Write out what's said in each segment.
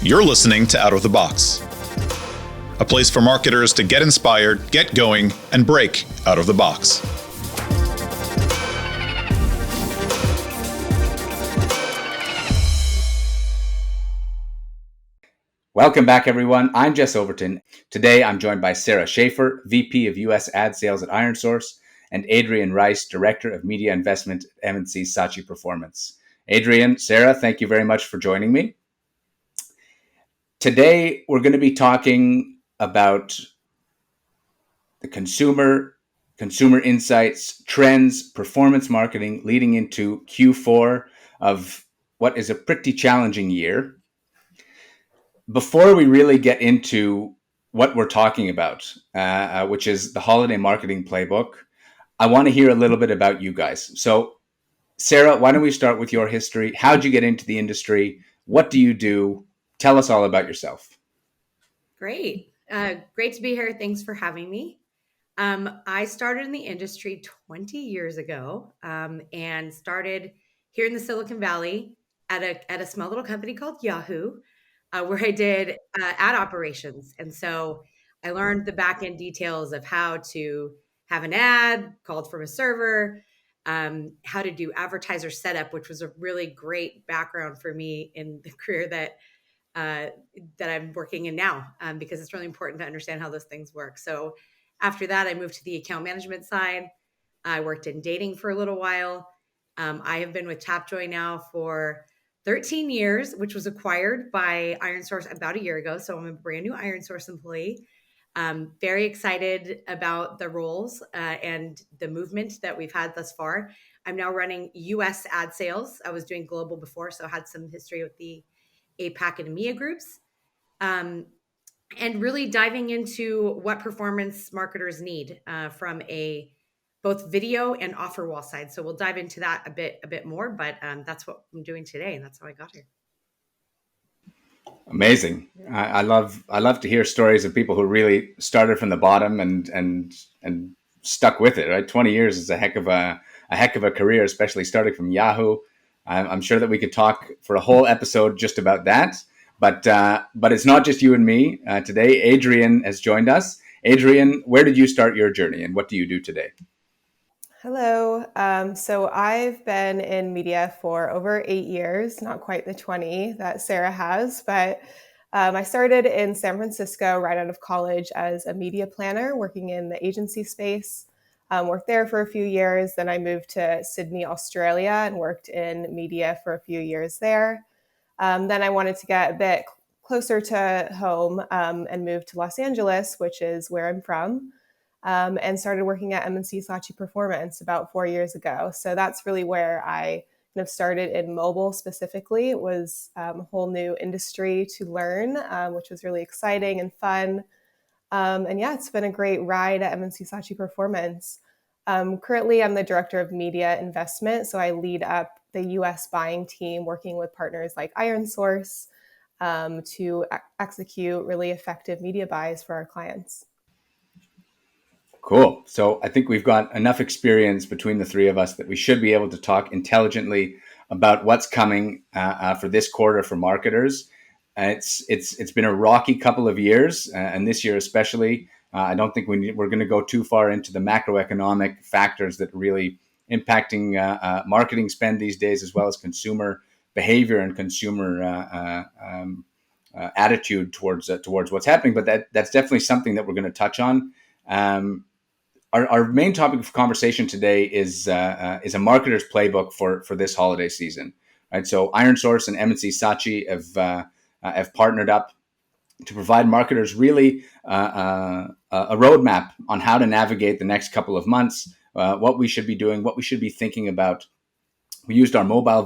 You're listening to Out of the Box, a place for marketers to get inspired, get going, and break out of the box. Welcome back, everyone. I'm Jess Overton. Today, I'm joined by Sarah Chafer, VP of U.S. Ad Sales at ironSource, and Adrienne Rice, Director of Media Investment at M&C Saatchi Performance. Adrienne, Sarah, thank you very much for joining me. Today, we're going to be talking about the consumer insights, trends, performance marketing leading into Q4 of what is a pretty challenging year. Before we really get into what we're talking about, which is the holiday marketing playbook, I want to hear a little bit about you guys. So, Sarah, why don't we start with your history? How'd you get into the industry? What do you do? Tell us all about yourself. Great. Great to be here. Thanks for having me. I started in the industry 20 years ago and started here in the Silicon Valley at a small little company called Yahoo, where I did ad operations. And so I learned the back end details of how to have an ad called from a server, how to do advertiser setup, which was a really great background for me in the career that I'm working in now, because it's really important to understand how those things work. So after that, I moved to the account management side. I worked in dating for a little while. I have been with Tapjoy now for 13 years, which was acquired by ironSource about a year ago. So I'm a brand new ironSource employee. Very excited about the roles and the movement that we've had thus far. I'm now running US ad sales. I was doing global before, so I had some history with the APAC and EMEA groups. And really diving into what performance marketers need from a both video and offer wall side. So we'll dive into that a bit more, but that's what I'm doing today, and that's how I got here. Amazing. I love to hear stories of people who really started from the bottom and stuck with it. Right, 20 years is a heck of a career, especially starting from Yahoo. I'm sure that we could talk for a whole episode just about that. But it's not just you and me. Today, Adrienne has joined us. Adrienne, where did you start your journey and what do you do today? Hello. So I've been in media for over 8 years, not quite the 20 that Sarah has, but I started in San Francisco right out of college as a media planner, working in the agency space. Worked there for a few years. Then I moved to Sydney, Australia, and worked in media for a few years there. Then I wanted to get a bit closer to home and moved to Los Angeles, which is where I'm from, and started working at M&C Saatchi Performance about 4 years ago. So that's really where I kind of started in mobile specifically. It was a whole new industry to learn, which was really exciting and fun. And yeah, it's been a great ride at M&C Saatchi Performance. Currently, I'm the director of media investment, so I lead up the U.S. buying team, working with partners like ironSource to execute really effective media buys for our clients. Cool. So I think we've got enough experience between the three of us that we should be able to talk intelligently about what's coming for this quarter for marketers. It's been a rocky couple of years, and this year especially. I don't think we're going to go too far into the macroeconomic factors that are really impacting marketing spend these days, as well as consumer behavior and consumer attitude towards what's happening. But that's definitely something that we're going to touch on. Our main topic of conversation today is a marketer's playbook for this holiday season. Right, so ironSource and M&C Saatchi have partnered up to provide marketers really a roadmap on how to navigate the next couple of months, what we should be doing, what we should be thinking about. We used our mobile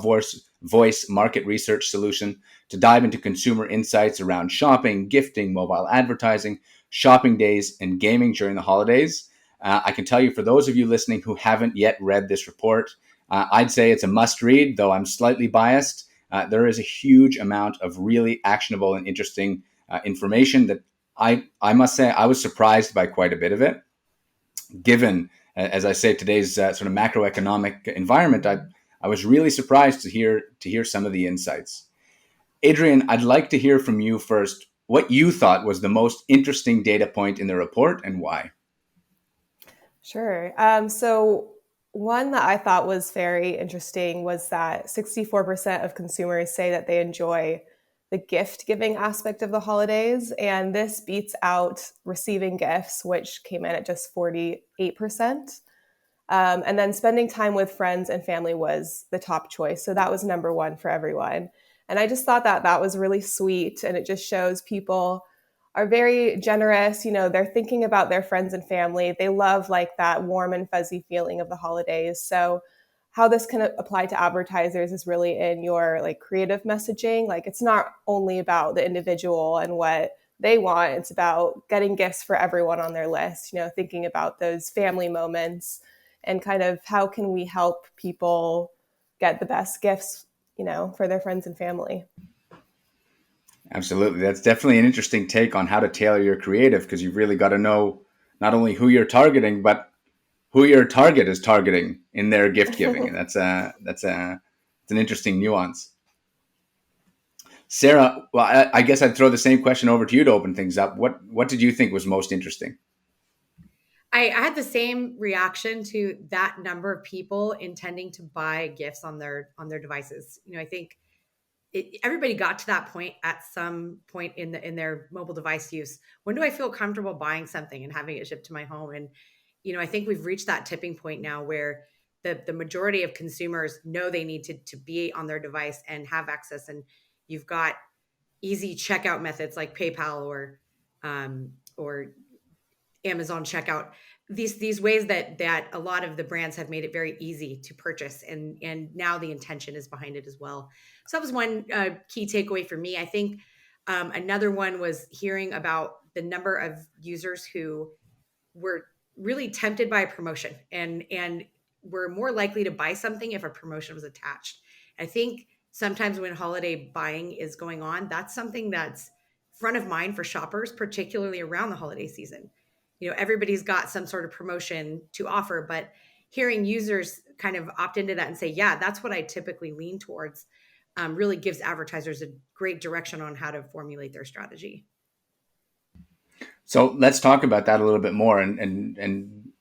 voice market research solution to dive into consumer insights around shopping, gifting, mobile advertising, shopping days, and gaming during the holidays. I can tell you, for those of you listening who haven't yet read this report, I'd say it's a must read, though I'm slightly biased. There is a huge amount of really actionable and interesting information that I must say I was surprised by quite a bit of it. Given, as I say, today's sort of macroeconomic environment, I was really surprised to hear some of the insights. Adrienne, I'd like to hear from you first what you thought was the most interesting data point in the report and why. Sure. So one that I thought was very interesting was that 64% of consumers say that they enjoy the gift giving aspect of the holidays. And this beats out receiving gifts, which came in at just 48%. And then spending time with friends and family was the top choice. So that was number one for everyone. And I just thought that that was really sweet. And it just shows people are very generous. You know, they're thinking about their friends and family. They love like that warm and fuzzy feeling of the holidays. So how this can apply to advertisers is really in your like creative messaging. Like it's not only about the individual and what they want, it's about getting gifts for everyone on their list, you know, thinking about those family moments and kind of how can we help people get the best gifts, you know, for their friends and family. Absolutely. That's definitely an interesting take on how to tailor your creative, because you've really got to know not only who you're targeting, but who your target is targeting in their gift giving. And it's an interesting nuance. Sarah, well, I guess I'd throw the same question over to you to open things up. What did you think was most interesting? I had the same reaction to that number of people intending to buy gifts on their devices. You know, I think everybody got to that point at some point in their mobile device use. When do I feel comfortable buying something and having it shipped to my home? And you know, I think we've reached that tipping point now where the majority of consumers know they need to be on their device and have access. And you've got easy checkout methods like PayPal or Amazon checkout. These ways that a lot of the brands have made it very easy to purchase, and now the intention is behind it as well. So that was one key takeaway for me. I think another one was hearing about the number of users who were really tempted by a promotion and were more likely to buy something if a promotion was attached. I think sometimes when holiday buying is going on, that's something that's front of mind for shoppers, particularly around the holiday season. You know, everybody's got some sort of promotion to offer, but hearing users kind of opt into that and say, yeah, that's what I typically lean towards, really gives advertisers a great direction on how to formulate their strategy. So let's talk about that a little bit more and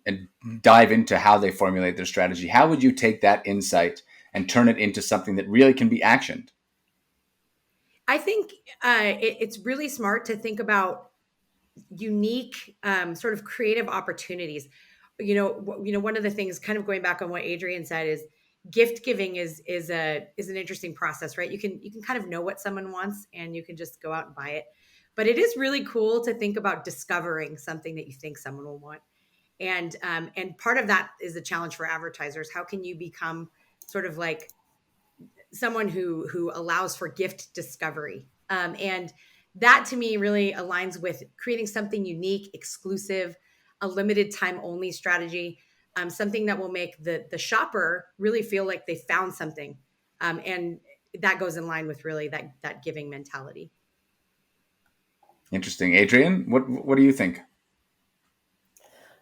dive into how they formulate their strategy. How would you take that insight and turn it into something that really can be actioned? I think it's really smart to think about unique sort of creative opportunities. One of the things, kind of going back on what Adrienne said, is gift giving is an interesting process, right? You can kind of know what someone wants and you can just go out and buy it. But it is really cool to think about discovering something that you think someone will want. And part of that is a challenge for advertisers. How can you become sort of like someone who allows for gift discovery? And that to me really aligns with creating something unique, exclusive, a limited time only strategy, something that will make the shopper really feel like they found something. And that goes in line with really that giving mentality. Interesting. Adrienne, what do you think?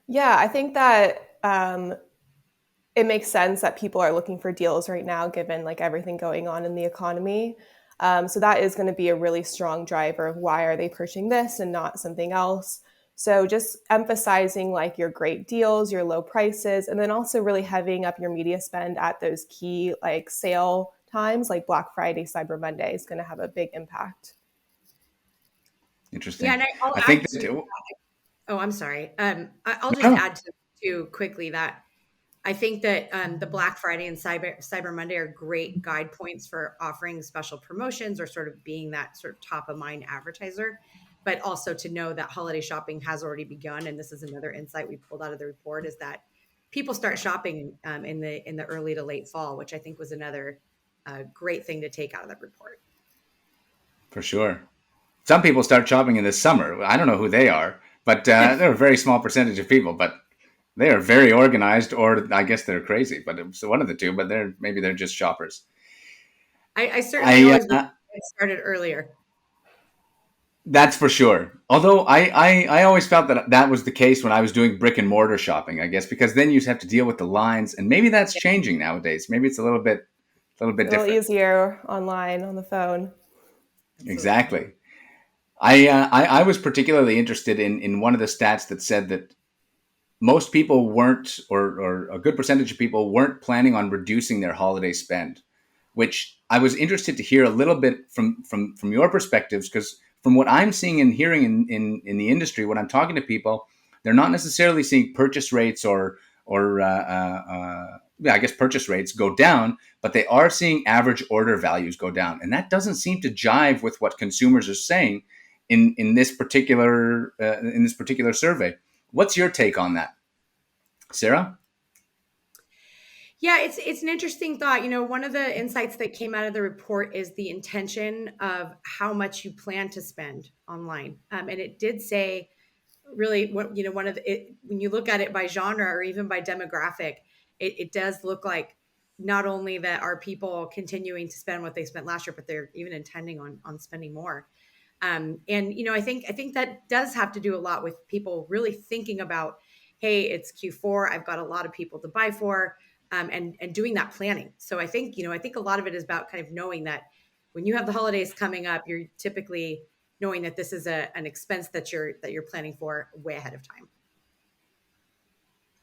Yeah, I think that it makes sense that people are looking for deals right now, given like everything going on in the economy. So that is going to be a really strong driver of why are they pushing this and not something else. So just emphasizing like your great deals, your low prices, and then also really heavying up your media spend at those key like sale times like Black Friday, Cyber Monday is going to have a big impact. Interesting. Yeah, and I think that, oh, I'm sorry. I'll just no. add to quickly that I think that the Black Friday and Cyber Monday are great guide points for offering special promotions or sort of being that sort of top of mind advertiser, but also to know that holiday shopping has already begun. And this is another insight we pulled out of the report, is that people start shopping in the early to late fall, which I think was another great thing to take out of that report. For sure. Some people start shopping in the summer. I don't know who they are, but they're a very small percentage of people, but they are very organized, or I guess they're crazy, but it's one of the two, but maybe they're just shoppers. I certainly always get started earlier. That's for sure. Although I always felt that was the case when I was doing brick and mortar shopping, I guess, because then you have to deal with the lines, and maybe that's changing nowadays. Maybe it's a little bit different. Easier online on the phone. Exactly. I was particularly interested in one of the stats that said that most people weren't, or a good percentage of people weren't planning on reducing their holiday spend, which I was interested to hear a little bit from your perspectives, because from what I'm seeing and hearing in the industry, when I'm talking to people, they're not necessarily seeing purchase rates or yeah, I guess purchase rates go down, but they are seeing average order values go down, and that doesn't seem to jive with what consumers are saying in this particular survey. What's your take on that, Sarah? Yeah, it's an interesting thought. One of the insights that came out of the report is the intention of how much you plan to spend online, and it did say really what one of when you look at it by genre or even by demographic, it does look like not only that are people continuing to spend what they spent last year, but they're even intending on spending more. And I think that does have to do a lot with people really thinking about, hey, it's Q4, I've got a lot of people to buy for, and doing that planning. So I think a lot of it is about kind of knowing that when you have the holidays coming up, you're typically knowing that this is an expense that you're planning for way ahead of time.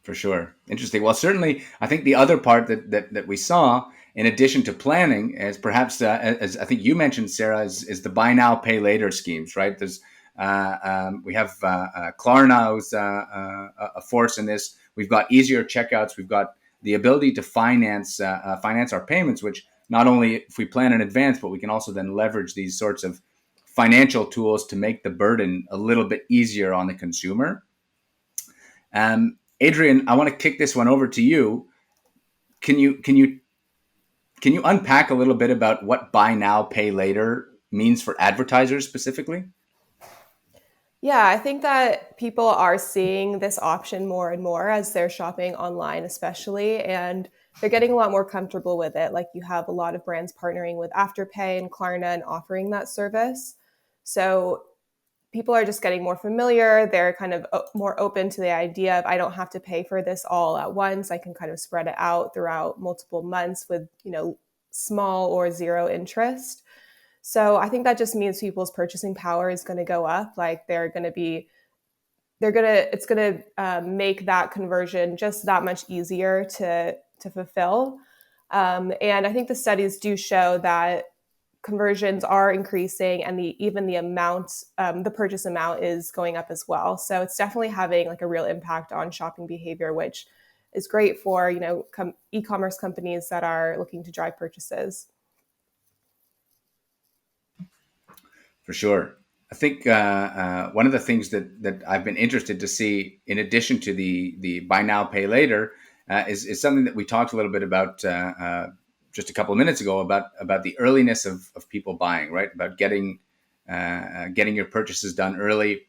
For sure. Interesting. Well, certainly, I think the other part that we saw, in addition to planning, is perhaps, as I think you mentioned, Sarah, is the buy now, pay later schemes, right? We have Klarna, who's a force in this. We've got easier checkouts. We've got the ability to finance our payments, which not only if we plan in advance, but we can also then leverage these sorts of financial tools to make the burden a little bit easier on the consumer. Adrienne, I want to kick this one over to you. Can you unpack a little bit about what buy now, pay later means for advertisers specifically? Yeah, I think that people are seeing this option more and more as they're shopping online, especially, and they're getting a lot more comfortable with it. Like you have a lot of brands partnering with Afterpay and Klarna and offering that service. So people are just getting more familiar. They're kind of more open to the idea of I don't have to pay for this all at once. I can kind of spread it out throughout multiple months with, small or zero interest. So I think that just means people's purchasing power is going to go up. Like it's going to make that conversion just that much easier to fulfill. And I think the studies do show that conversions are increasing, and even the amount, the purchase amount is going up as well. So it's definitely having like a real impact on shopping behavior, which is great for, e-commerce companies that are looking to drive purchases. For sure. I think one of the things that I've been interested to see, in addition to the buy now, pay later, is something that we talked a little bit about just a couple of minutes ago about the earliness of people buying, right? About getting your purchases done early.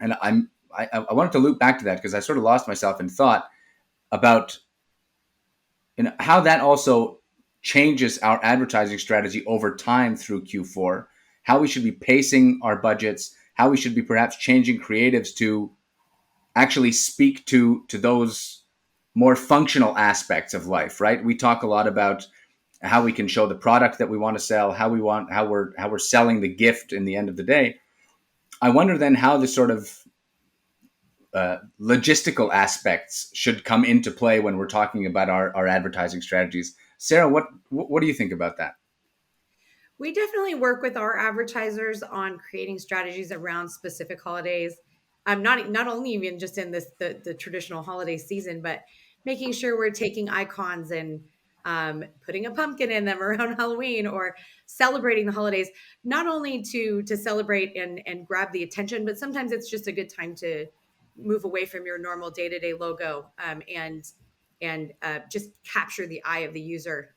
And I wanted to loop back to that because I sort of lost myself in thought about how that also changes our advertising strategy over time through Q4, how we should be pacing our budgets, how we should be perhaps changing creatives to actually speak to those more functional aspects of life, right? We talk a lot about how we can show the product that we want to sell, how we're selling the gift in the end of the day. I wonder then how this sort of logistical aspects should come into play when we're talking about our advertising strategies. Sarah, what do you think about that? We definitely work with our advertisers on creating strategies around specific holidays. Not only even just in the traditional holiday season, but making sure we're taking icons and putting a pumpkin in them around Halloween, or celebrating the holidays, not only to celebrate and grab the attention, but sometimes it's just a good time to move away from your normal day-to-day logo, and just capture the eye of the user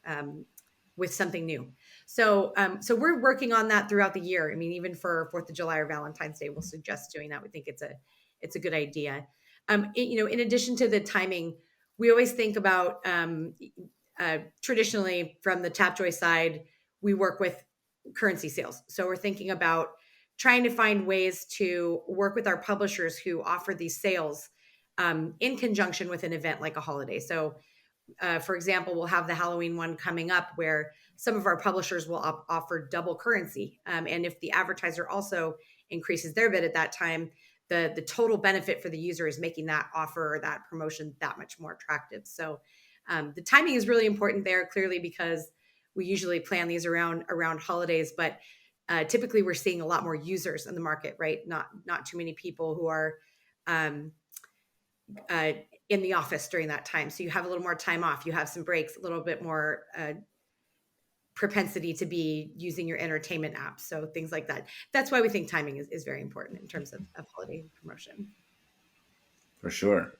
with something new. So we're working on that throughout the year. I mean, even for 4th of July or Valentine's Day, we'll suggest doing that. We think it's a good idea. In addition to the timing, we always think about traditionally from the Tapjoy side, we work with currency sales. So we're thinking about trying to find ways to work with our publishers who offer these sales in conjunction with an event like a holiday. So for example, we'll have the Halloween one coming up where some of our publishers will offer double currency. And if the advertiser also increases their bid at that time, the total benefit for the user is making that offer or that promotion that much more attractive. So the timing is really important there, clearly, because we usually plan these around holidays, but typically we're seeing a lot more users in the market, right? Not too many people who are in the office during that time. So you have a little more time off, you have some breaks, a little bit more propensity to be using your entertainment apps. So things like that. That's why we think timing is very important in terms of holiday promotion. For sure.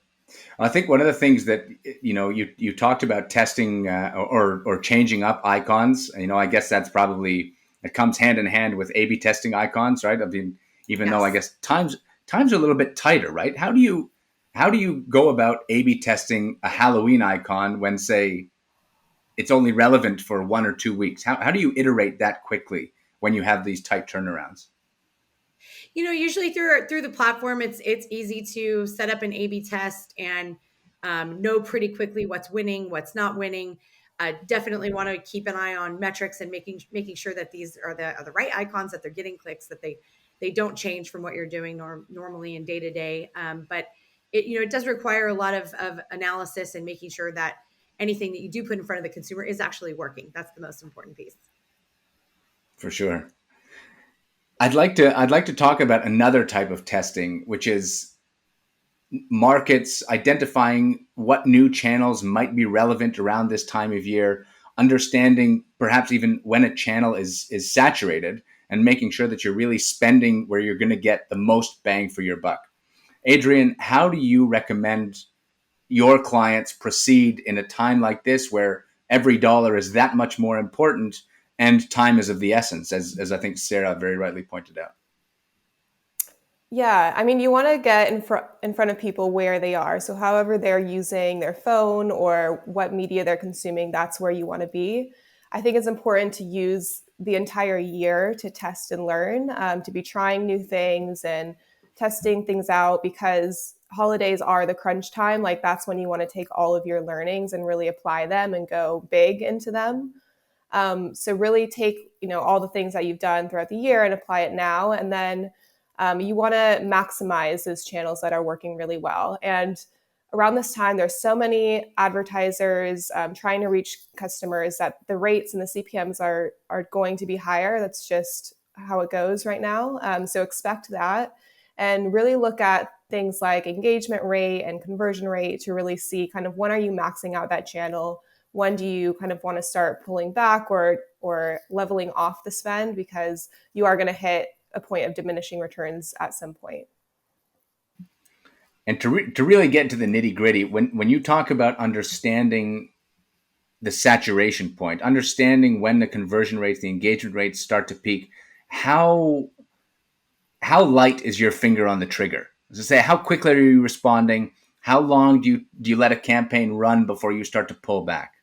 I think one of the things that, you talked about testing or changing up icons. I guess that's probably, it comes hand in hand with A/B testing icons, right? I mean, even though I guess times are a little bit tighter, right? How do you go about A/B testing a Halloween icon when, say, it's only relevant for 1 or 2 weeks? How do you iterate that quickly when you have these tight turnarounds? Usually through the platform, it's easy to set up an A/B test and know pretty quickly what's winning, what's not winning. Definitely want to keep an eye on metrics and making sure that these are the right icons, that they're getting clicks, that they don't change from what you're doing normally in day to day. But it does require a lot of analysis and making sure that anything that you do put in front of the consumer is actually working. That's the most important piece. For sure. I'd like to talk about another type of testing, which is markets identifying what new channels might be relevant around this time of year, understanding perhaps even when a channel is saturated, and making sure that you're really spending where you're going to get the most bang for your buck. Adrienne, how do you recommend your clients proceed in a time like this where every dollar is that much more important and time is of the essence, as I think Sarah very rightly pointed out? Yeah, I mean, you want to get in front of people where they are. So however they're using their phone or what media they're consuming, that's where you want to be. I think it's important to use the entire year to test and learn, to be trying new things and testing things out, because holidays are the crunch time. Like, that's when you want to take all of your learnings and really apply them and go big into them. So really take, all the things that you've done throughout the year and apply it now. And then you want to maximize those channels that are working really well. And around this time, there's so many advertisers trying to reach customers that the rates and the CPMs are going to be higher. That's just how it goes right now. So expect that, and really look at things like engagement rate and conversion rate to really see kind of when are you maxing out that channel. When do you kind of want to start pulling back or leveling off the spend, because you are going to hit a point of diminishing returns at some point. And to really get into the nitty gritty, when you talk about understanding the saturation point, understanding when the conversion rates, the engagement rates start to peak, how light is your finger on the trigger? As I say, how quickly are you responding? How long do you let a campaign run before you start to pull back?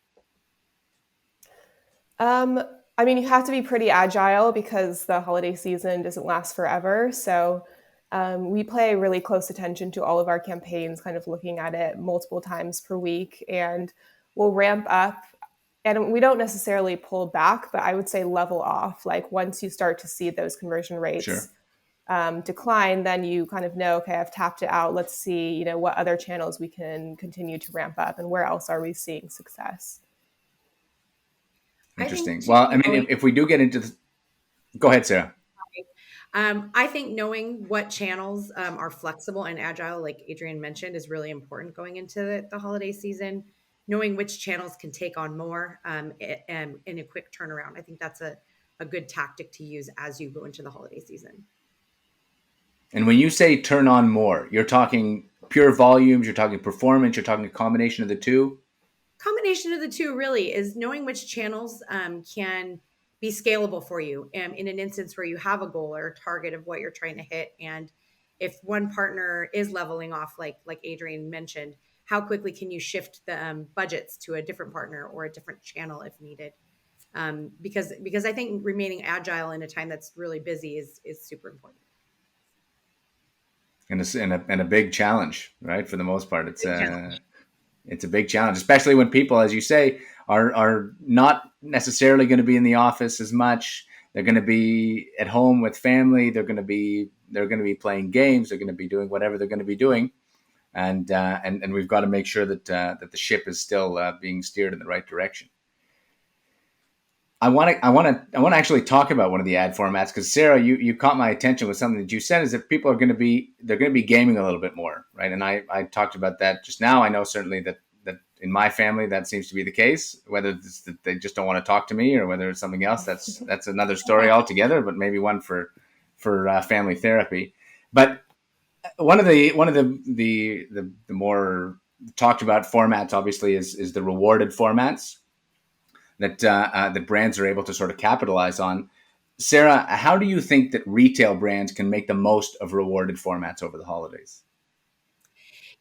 I mean, you have to be pretty agile because the holiday season doesn't last forever. So we pay really close attention to all of our campaigns, kind of looking at it multiple times per week, and we'll ramp up. And we don't necessarily pull back, but I would say level off. Like, once you start to see those conversion rates decline, then you kind of know, okay, I've tapped it out. Let's see, what other channels we can continue to ramp up and where else are we seeing success. Interesting. Well, I mean, if we do get into this, go ahead, Sarah. I think knowing what channels are flexible and agile, like Adrienne mentioned, is really important going into the holiday season. Knowing which channels can take on more in a quick turnaround. I think that's a good tactic to use as you go into the holiday season. And when you say turn on more, you're talking pure volumes, you're talking performance, you're talking a combination of the two? Combination of the two really is knowing which channels can be scalable for you in an instance where you have a goal or a target of what you're trying to hit. And if one partner is leveling off, like Adrienne mentioned, how quickly can you shift the budgets to a different partner or a different channel if needed? Because I think remaining agile in a time that's really busy is super important. And a big challenge, right? For the most part, it's a big challenge, especially when people, as you say, are not necessarily going to be in the office as much. They're going to be at home with family. They're going to be playing games. They're going to be doing whatever they're going to be doing, and we've got to make sure that that the ship is still being steered in the right direction. I want to actually talk about one of the ad formats, because Sarah, you caught my attention with something that you said, is that people are going to be gaming a little bit more, right? And I talked about that just now. I know certainly that in my family that seems to be the case. Whether it's that they just don't want to talk to me, or whether it's something else, that's another story altogether. But maybe one for family therapy. But one of the more talked about formats, obviously, is the rewarded formats that that brands are able to sort of capitalize on. Sarah, how do you think that retail brands can make the most of rewarded formats over the holidays?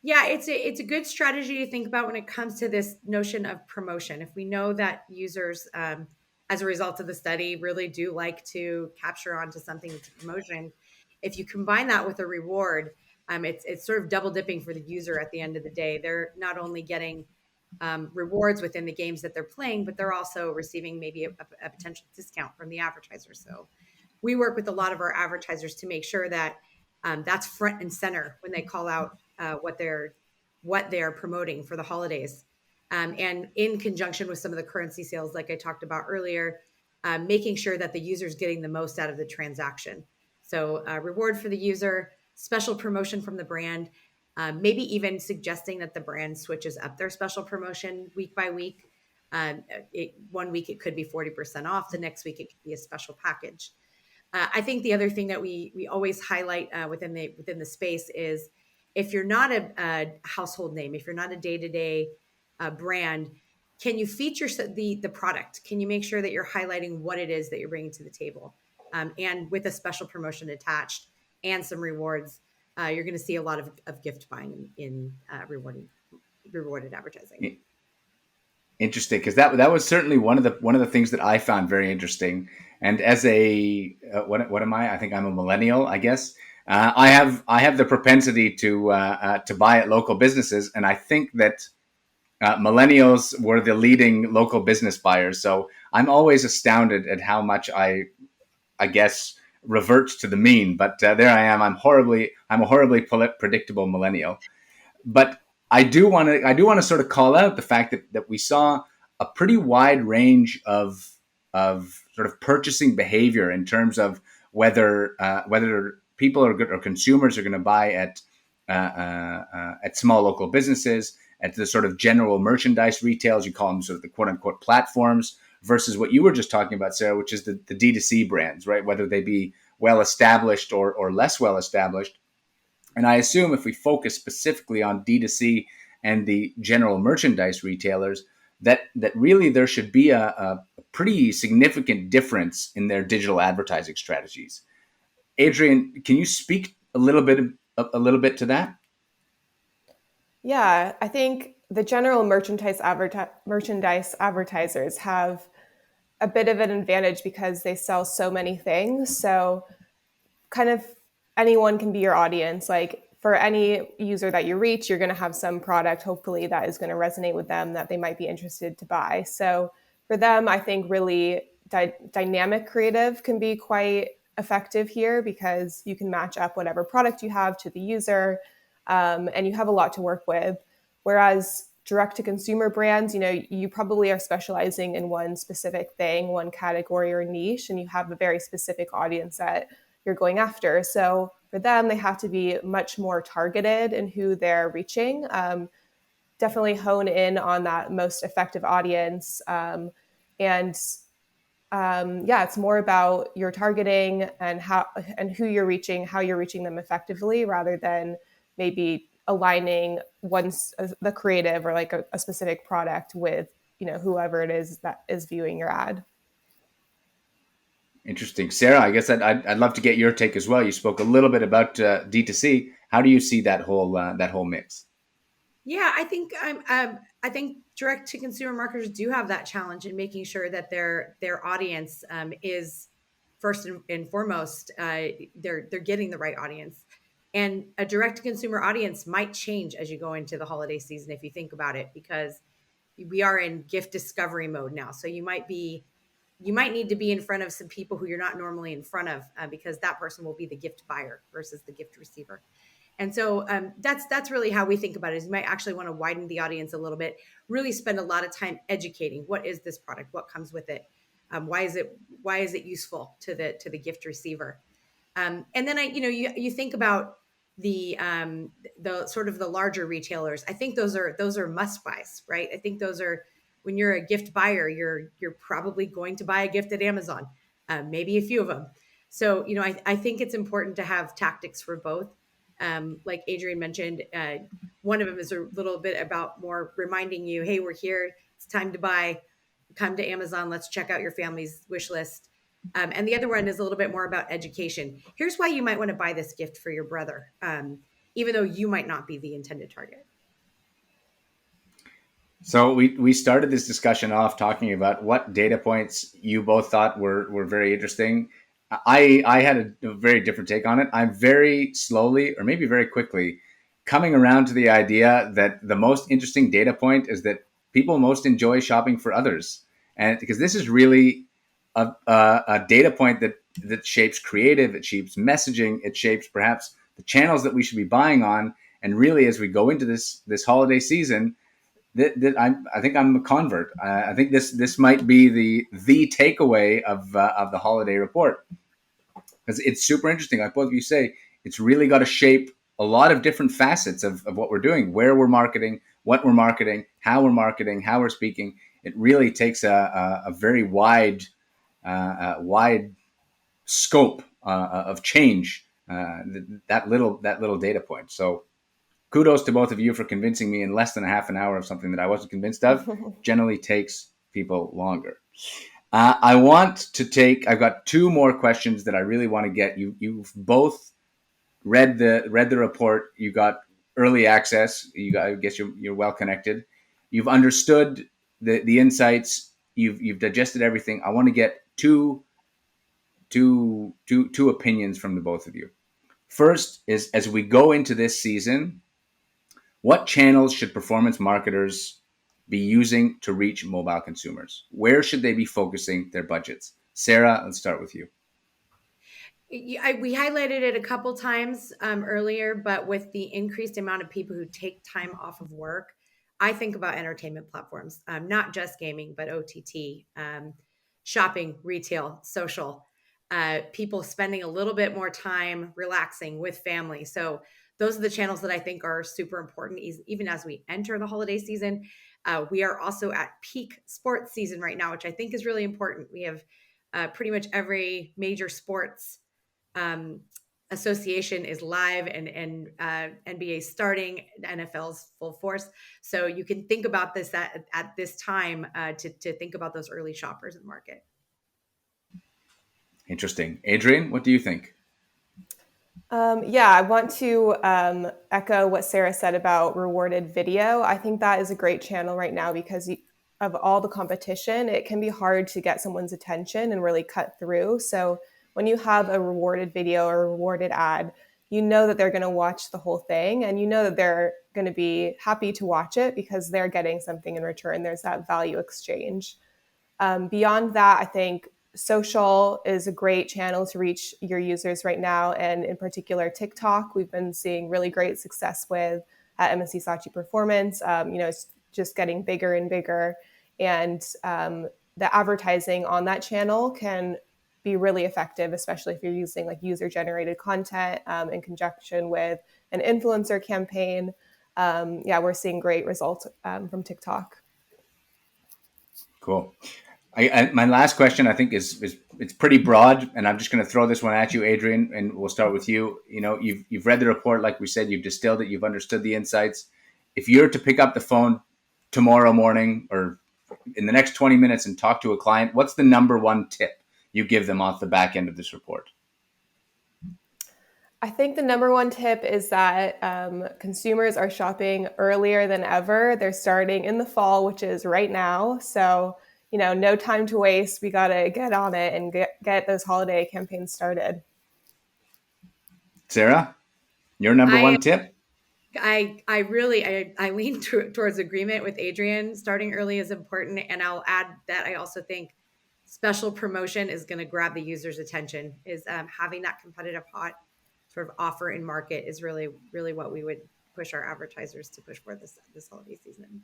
Yeah, it's a good strategy to think about when it comes to this notion of promotion. If we know that users, as a result of the study, really do like to capture onto something that's a promotion, if you combine that with a reward, it's sort of double dipping for the user at the end of the day. They're not only getting rewards within the games that they're playing, but they're also receiving maybe a potential discount from the advertiser. So we work with a lot of our advertisers to make sure that that's front and center when they call out what they're promoting for the holidays, and in conjunction with some of the currency sales, like I talked about earlier, making sure that the user is getting the most out of the transaction. So reward for the user, special promotion from the brand, maybe even suggesting that the brand switches up their special promotion week by week. One week it could be 40% off. The next week it could be a special package. I think the other thing that we always highlight within the space is, if you're not a household name, if you're not a day-to-day brand, can you feature the product? Can you make sure that you're highlighting what it is that you're bringing to the table? And with a special promotion attached and some rewards, you're going to see a lot of gift buying in rewarded advertising. Interesting, because that was certainly one of the things that I found very interesting. And as a what am I? I think I'm a millennial, I guess. I have the propensity to buy at local businesses, and I think that millennials were the leading local business buyers. So I'm always astounded at how much I guess reverts to the mean. But there I am. I'm a horribly predictable millennial. But I do want to sort of call out the fact that we saw a pretty wide range of sort of purchasing behavior in terms of whether people or consumers are going to buy at small local businesses, at the sort of general merchandise retails, you call them sort of the quote unquote platforms, versus what you were just talking about, Sarah, which is the D2C brands, right? Whether they be well established or less well established. And I assume if we focus specifically on D2C and the general merchandise retailers, that really there should be a pretty significant difference in their digital advertising strategies. Adrienne, can you speak a little bit to that? Yeah, I think the general merchandise advertisers have a bit of an advantage because they sell so many things. So kind of anyone can be your audience. Like for any user that you reach, you're going to have some product, hopefully, that is going to resonate with them that they might be interested to buy. So for them, I think really dynamic creative can be quite effective here, because you can match up whatever product you have to the user, and you have a lot to work with. Whereas direct-to-consumer brands, you probably are specializing in one specific thing, one category or niche, and you have a very specific audience that you're going after. So for them, they have to be much more targeted in who they're reaching. Definitely hone in on that most effective audience. It's more about your targeting and who you're reaching, how you're reaching them effectively, rather than maybe aligning the creative or like a specific product with whoever it is that is viewing your ad. Interesting. Sarah, I guess I'd love to get your take as well. You spoke a little bit about D2C. How do you see that whole mix? Yeah, I think direct to consumer marketers do have that challenge in making sure that their audience is first and foremost, they're getting the right audience. And a direct to consumer audience might change as you go into the holiday season, if you think about it, because we are in gift discovery mode now. So you might need to be in front of some people who you're not normally in front of, because that person will be the gift buyer versus the gift receiver. And so that's really how we think about it. Is you might actually want to widen the audience a little bit, really spend a lot of time educating. What is this product? What comes with it? Why is it useful to the gift receiver? And then you think about the sort of the larger retailers. I think those are must buys, right? I think those are, when you're a gift buyer, you're probably going to buy a gift at Amazon, maybe a few of them. So I think it's important to have tactics for both. Like Adrienne mentioned, one of them is a little bit about more reminding you, hey, we're here. It's time to buy. Come to Amazon. Let's check out your family's wish list. And the other one is a little bit more about education. Here's why you might want to buy this gift for your brother, even though you might not be the intended target. So we started this discussion off talking about what data points you both thought were very interesting. I had a very different take on it. I'm very slowly, or maybe very quickly, coming around to the idea that the most interesting data point is that people most enjoy shopping for others. And because this is really a data point that shapes creative, it shapes messaging, it shapes perhaps the channels that we should be buying on. And really, as we go into this holiday season, I think I'm a convert. I think this might be the takeaway of the holiday report, because it's super interesting. Like both of you say, it's really got to shape a lot of different facets of what we're doing, where we're marketing, what we're marketing, how we're speaking. It really takes a very wide scope of change. That little data point. So kudos to both of you for convincing me in less than a half an hour of something that I wasn't convinced of. Generally takes people longer. I've got two more questions that I really want to get. You've both read the report. You got early access. I guess you're well connected. You've understood the insights. You've digested everything. I want to get two opinions from the both of you. First is, as we go into this season, what channels should performance marketers be using to reach mobile consumers? Where should they be focusing their budgets? Sarah, let's start with you. We highlighted it a couple times earlier, but with the increased amount of people who take time off of work, I think about entertainment platforms, not just gaming, but OTT, shopping, retail, social, people spending a little bit more time relaxing with family. So those are the channels that I think are super important, even as we enter the holiday season. We are also at peak sports season right now, which I think is really important. We have pretty much every major sports association is live, and NBA starting, NFL's full force. So you can think about this at this time to think about those early shoppers in the market. Interesting. Adrienne, what do you think? I want to echo what Sarah said about rewarded video. I think that is a great channel right now because of all the competition. It can be hard to get someone's attention and really cut through. So when you have a rewarded video or a rewarded ad, you know that they're going to watch the whole thing, and you know that they're going to be happy to watch it because they're getting something in return. There's that value exchange. Beyond that, I think social is a great channel to reach your users right now. And in particular, TikTok, we've been seeing really great success with at M&C Saatchi Performance. It's just getting bigger and bigger. And the advertising on that channel can be really effective, especially if you're using like user-generated content in conjunction with an influencer campaign. We're seeing great results from TikTok. Cool. My last question, I think, is it's pretty broad, and I'm just going to throw this one at you, Adrienne, and we'll start with you. You've read the report, like we said, you've distilled it, you've understood the insights. If you're to pick up the phone tomorrow morning or in the next 20 minutes and talk to a client, what's the number one tip you give them off the back end of this report? I think the number one tip is that consumers are shopping earlier than ever. They're starting in the fall, which is right now. So no time to waste. We got to get on it and get those holiday campaigns started. Sarah, your number one tip? I lean towards agreement with Adrienne. Starting early is important. And I'll add that I also think special promotion is going to grab the user's attention. Is having that competitive hot sort of offer in market is really, really what we would push our advertisers to push for this holiday season.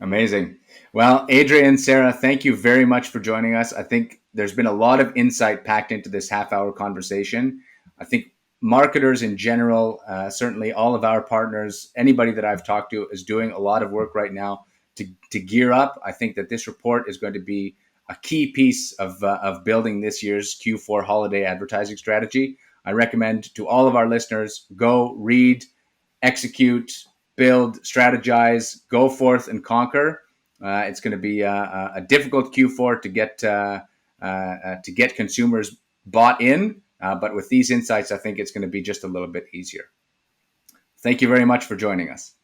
Amazing. Well, Adrienne, Sarah, thank you very much for joining us. I think there's been a lot of insight packed into this half-hour conversation. I think marketers in general, certainly all of our partners, anybody that I've talked to is doing a lot of work right now to gear up. I think that this report is going to be a key piece of building this year's Q4 holiday advertising strategy. I recommend to all of our listeners, go read, execute, build, strategize, go forth and conquer. It's going to be a difficult Q4 to get consumers bought in, but with these insights, I think it's going to be just a little bit easier. Thank you very much for joining us.